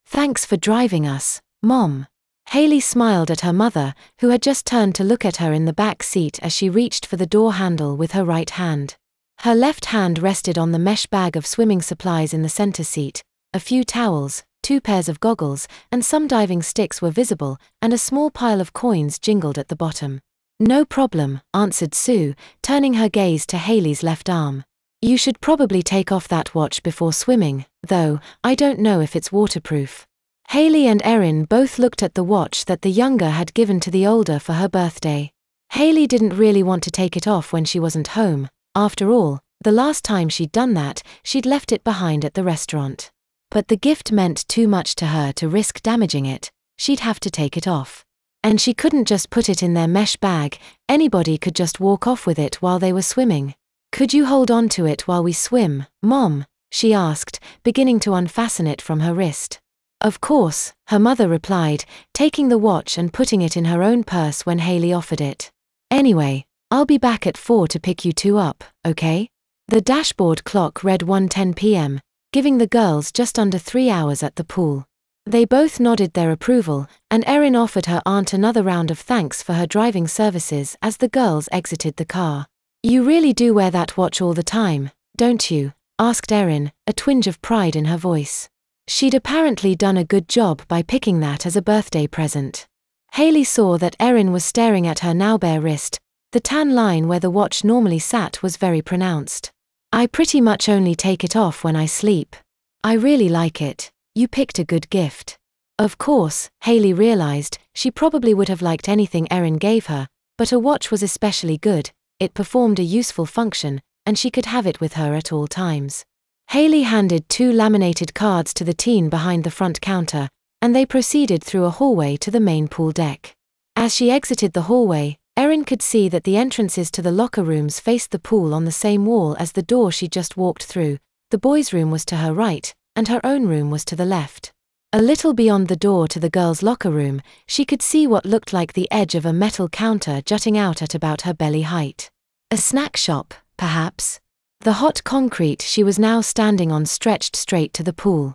Thanks for driving us, Mom. Hailey smiled at her mother, who had just turned to look at her in the back seat as she reached for the door handle with her right hand. Her left hand rested on the mesh bag of swimming supplies in the center seat. A few towels, 2 pairs of goggles, and some diving sticks were visible, and a small pile of coins jingled at the bottom. No problem, answered Sue, turning her gaze to Hailey's left arm. You should probably take off that watch before swimming, though I don't know if it's waterproof. Hailey and Erin both looked at the watch that the younger had given to the older for her birthday. Hailey didn't really want to take it off when she wasn't home. After all, the last time she'd done that, she'd left it behind at the restaurant. But the gift meant too much to her to risk damaging it. She'd have to take it off. And she couldn't just put it in their mesh bag. Anybody could just walk off with it while they were swimming. Could you hold on to it while we swim, Mom? She asked, beginning to unfasten it from her wrist. Of course, her mother replied, taking the watch and putting it in her own purse when Hailey offered it. Anyway, I'll be back at 4 to pick you two up, okay? The dashboard clock read 1:10 p.m., giving the girls just under 3 hours at the pool. They both nodded their approval, and Erin offered her aunt another round of thanks for her driving services as the girls exited the car. You really do wear that watch all the time, don't you? Asked Erin, a twinge of pride in her voice. She'd apparently done a good job by picking that as a birthday present. Hailey saw that Erin was staring at her now bare wrist. The tan line where the watch normally sat was very pronounced. I pretty much only take it off when I sleep. I really like it. You picked a good gift. Of course, Hailey realized, she probably would have liked anything Erin gave her, but a watch was especially good. It performed a useful function, and she could have it with her at all times. Hailey handed 2 laminated cards to the teen behind the front counter, and they proceeded through a hallway to the main pool deck. As she exited the hallway, Erin could see that the entrances to the locker rooms faced the pool on the same wall as the door she just walked through. The boys' room was to her right, and her own room was to the left. A little beyond the door to the girls' locker room, she could see what looked like the edge of a metal counter jutting out at about her belly height. A snack shop, perhaps? The hot concrete she was now standing on stretched straight to the pool.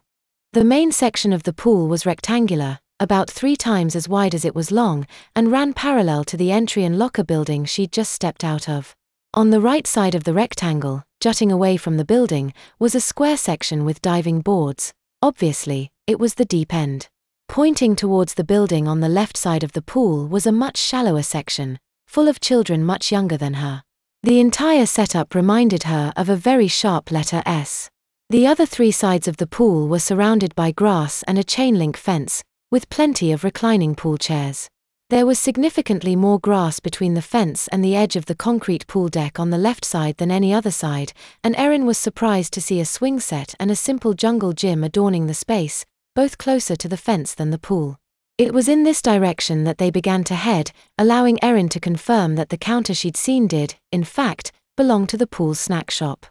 The main section of the pool was rectangular, about 3 times as wide as it was long, and ran parallel to the entry and locker building she'd just stepped out of. On the right side of the rectangle, jutting away from the building, was a square section with diving boards. Obviously, it was the deep end. Pointing towards the building on the left side of the pool was a much shallower section, full of children much younger than her. The entire setup reminded her of a very sharp letter S. The other 3 sides of the pool were surrounded by grass and a chain-link fence, with plenty of reclining pool chairs. There was significantly more grass between the fence and the edge of the concrete pool deck on the left side than any other side, and Erin was surprised to see a swing set and a simple jungle gym adorning the space, both closer to the fence than the pool. It was in this direction that they began to head, allowing Erin to confirm that the counter she'd seen did, in fact, belong to the pool's snack shop.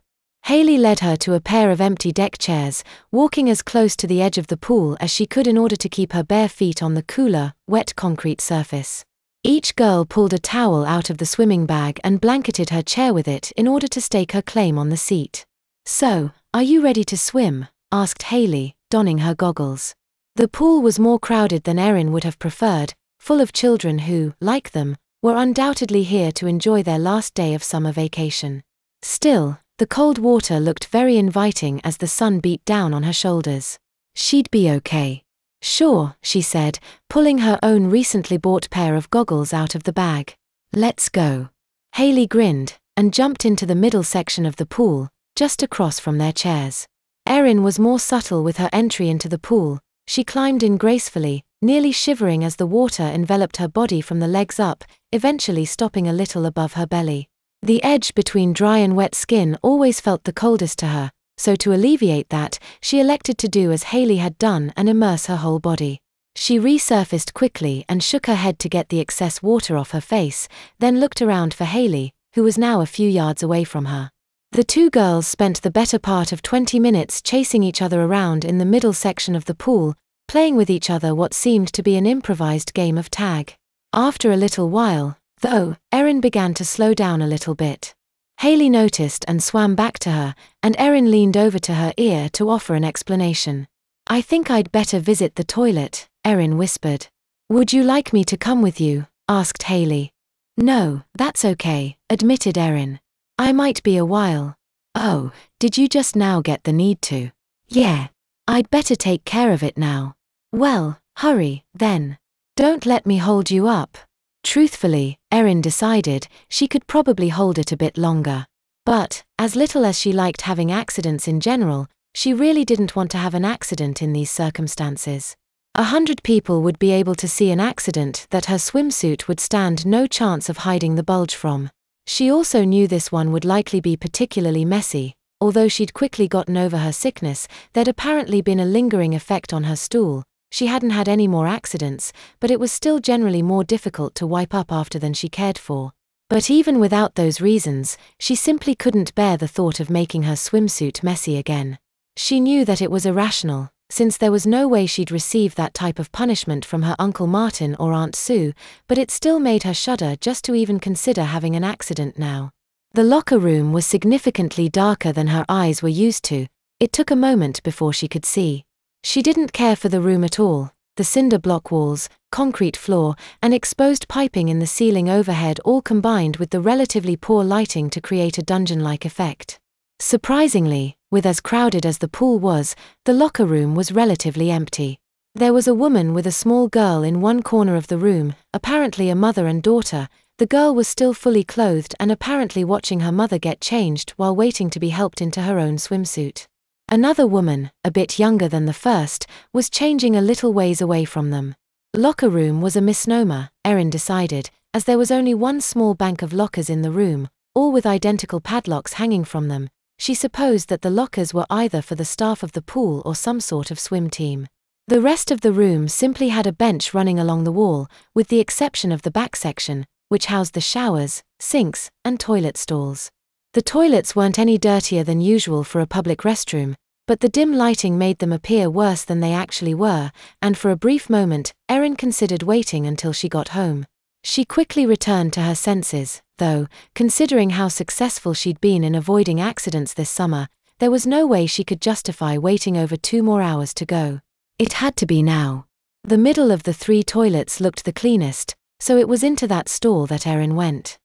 Hailey led her to a pair of empty deck chairs, walking as close to the edge of the pool as she could in order to keep her bare feet on the cooler, wet concrete surface. Each girl pulled a towel out of the swimming bag and blanketed her chair with it in order to stake her claim on the seat. So, are you ready to swim? Asked Hailey, donning her goggles. The pool was more crowded than Erin would have preferred, full of children who, like them, were undoubtedly here to enjoy their last day of summer vacation. Still, the cold water looked very inviting as the sun beat down on her shoulders. She'd be okay. Sure, she said, pulling her own recently bought pair of goggles out of the bag. Let's go. Hailey grinned, and jumped into the middle section of the pool, just across from their chairs. Erin was more subtle with her entry into the pool. She climbed in gracefully, nearly shivering as the water enveloped her body from the legs up, eventually stopping a little above her belly. The edge between dry and wet skin always felt the coldest to her, so to alleviate that, she elected to do as Hailey had done and immerse her whole body. She resurfaced quickly and shook her head to get the excess water off her face, then looked around for Hailey, who was now a few yards away from her. The 2 girls spent the better part of 20 minutes chasing each other around in the middle section of the pool, playing with each other what seemed to be an improvised game of tag. After a little while, though, Erin began to slow down a little bit. Hailey noticed and swam back to her, and Erin leaned over to her ear to offer an explanation. I think I'd better visit the toilet, Erin whispered. Would you like me to come with you? Asked Hayley. No, that's okay, admitted Erin. I might be a while. Oh, did you just now get the need to? Yeah. I'd better take care of it now. Well, hurry, then. Don't let me hold you up. Truthfully, Erin decided she could probably hold it a bit longer. But, as little as she liked having accidents in general, she really didn't want to have an accident in these circumstances. 100 people would be able to see an accident that her swimsuit would stand no chance of hiding the bulge from. She also knew this one would likely be particularly messy. Although she'd quickly gotten over her sickness, there'd apparently been a lingering effect on her stool. She hadn't had any more accidents, but it was still generally more difficult to wipe up after than she cared for. But even without those reasons, she simply couldn't bear the thought of making her swimsuit messy again. She knew that it was irrational, since there was no way she'd receive that type of punishment from her Uncle Martin or Aunt Sue, but it still made her shudder just to even consider having an accident now. The locker room was significantly darker than her eyes were used to. It took a moment before she could see. She didn't care for the room at all. The cinder block walls, concrete floor, and exposed piping in the ceiling overhead all combined with the relatively poor lighting to create a dungeon-like effect. Surprisingly, with as crowded as the pool was, the locker room was relatively empty. There was a woman with a small girl in one corner of the room, apparently a mother and daughter. The girl was still fully clothed and apparently watching her mother get changed while waiting to be helped into her own swimsuit. Another woman, a bit younger than the first, was changing a little ways away from them. Locker room was a misnomer, Erin decided, as there was only one small bank of lockers in the room, all with identical padlocks hanging from them. She supposed that the lockers were either for the staff of the pool or some sort of swim team. The rest of the room simply had a bench running along the wall, with the exception of the back section, which housed the showers, sinks, and toilet stalls. The toilets weren't any dirtier than usual for a public restroom, but the dim lighting made them appear worse than they actually were, and for a brief moment, Erin considered waiting until she got home. She quickly returned to her senses, though, considering how successful she'd been in avoiding accidents this summer, there was no way she could justify waiting over 2 more hours to go. It had to be now. The middle of the 3 toilets looked the cleanest, so it was into that stall that Erin went.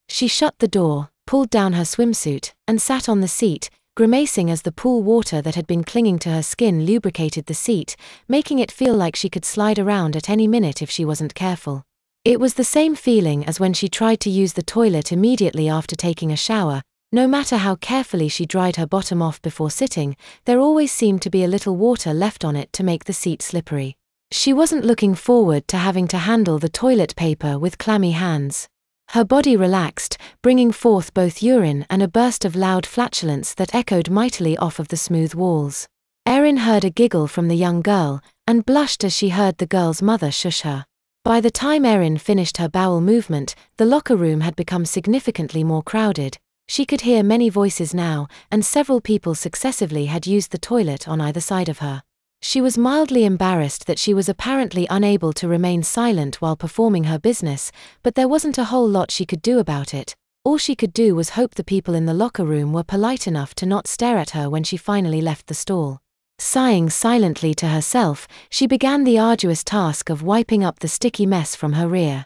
She shut the door, pulled down her swimsuit, and sat on the seat, grimacing as the pool water that had been clinging to her skin lubricated the seat, making it feel like she could slide around at any minute if she wasn't careful. It was the same feeling as when she tried to use the toilet immediately after taking a shower. No matter how carefully she dried her bottom off before sitting, there always seemed to be a little water left on it to make the seat slippery. She wasn't looking forward to having to handle the toilet paper with clammy hands. Her body relaxed, bringing forth both urine and a burst of loud flatulence that echoed mightily off of the smooth walls. Erin heard a giggle from the young girl, and blushed as she heard the girl's mother shush her. By the time Erin finished her bowel movement, the locker room had become significantly more crowded. She could hear many voices now, and several people successively had used the toilet on either side of her. She was mildly embarrassed that she was apparently unable to remain silent while performing her business, but there wasn't a whole lot she could do about it. All she could do was hope the people in the locker room were polite enough to not stare at her when she finally left the stall. Sighing silently to herself, she began the arduous task of wiping up the sticky mess from her rear.